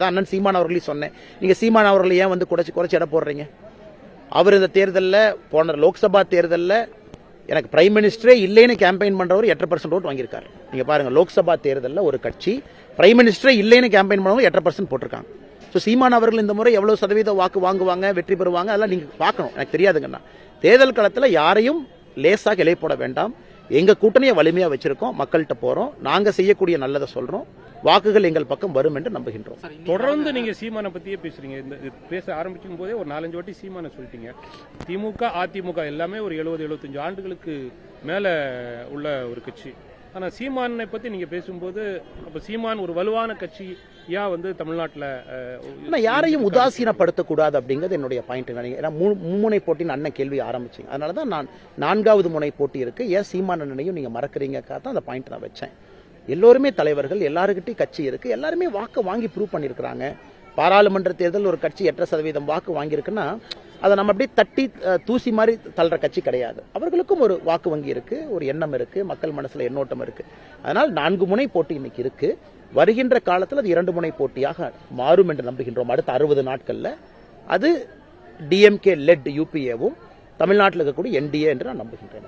அண்ணன் சீமான் அவர்களையும் சொன்னேன். நீங்க சீமான் அவர்களை ஏன் வந்து குறைச்சி எடை போடுறீங்க? அவர் இந்த தேர்தலில் போன லோக்சபா தேர்தலில் எனக்கு பிரைம் மினிஸ்டரே இல்லைன்னு கேம்பெயின் பண்றவர் 8% ஓட்டு வாங்கியிருக்காரு. நீங்க பாருங்க, லோக்சபா தேர்தலில் ஒரு கட்சி பிரைம் மினிஸ்டரே இல்லைன்னு கேம்பெயின் பண்ணவங்க 8% போட்டிருக்காங்க. ஸோ சீமான் அவர்கள் இந்த முறை எவ்வளவு சதவீத வாக்கு வாங்குவாங்க, வெற்றி பெறுவாங்க, அதெல்லாம் நீங்க பார்க்கணும். எனக்கு தெரியாதுங்கண்ணா. தேர்தல் களத்தில் யாரையும் லேசாக இலை போட வேண்டாம். எங்க கூட்டணியை வலிமையா வச்சிருக்கோம், மக்கள்கிட்ட போறோம், நாங்க செய்யக்கூடிய நல்லதை சொல்றோம், வாக்குகள் எங்கள் பக்கம் வரும் என்று நம்புகின்றோம். தொடர்ந்து நீங்க சீமானை பத்தியே பேசுறீங்க. இந்த பேச ஆரம்பிக்கும் போதே ஒரு 4-5 வாட்டி சீமானை சொல்லிட்டீங்க. திமுக அதிமுக எல்லாமே ஒரு 70-75 ஆண்டுகளுக்கு மேல உள்ள ஒரு கட்சி. ஆனா சீமானை பத்தி நீங்க பேசும்போது அப்ப சீமான் ஒரு வலுவான கட்சி வந்து தமிழ்நாட்டில் யாரையும் உதாசீனப்படுத்தக்கூடாது அப்படிங்கிறது என்னுடைய பாயிண்ட். மும்முனை போட்டின்னு அண்ணன் கேள்வி ஆரம்பிச்சிங்க. அதனாலதான் நான் 4வது முனை போட்டி இருக்கு. ஏன் சீமான அண்ணனையும் நீங்க மறக்கிறீங்கக்காக தான் அந்த பாயிண்ட் நான் வச்சேன். எல்லோருமே தலைவர்கள், எல்லாருக்கிட்டையும் கட்சி இருக்கு, எல்லாருமே வாக்கு வாங்கி ப்ரூவ் பண்ணிருக்காங்க. பாராளுமன்ற தேர்தல் ஒரு கட்சி 8% வாக்கு வாங்கியிருக்குன்னா அதை நம்ம அப்படியே தட்டி தூசி மாதிரி தள்ளுற கட்சி கிடையாது. அவர்களுக்கும் ஒரு வாக்கு வங்கி இருக்கு, ஒரு எண்ணம் இருக்கு, மக்கள் மனசுல எண்ணோட்டம் இருக்கு. அதனால் 4 முனை போட்டி இன்னைக்கு இருக்கு. வருகின்ற காலத்தில் அது 2 முனை போட்டியாக மாறும் என்று நம்புகின்றோம். அடுத்த 60 நாட்கள்ல அது டிஎம்கே லெட் யூபிஏவும் தமிழ்நாட்டில் இருக்கக்கூடிய என்டிஏ என்று நான் நம்புகின்றேன்.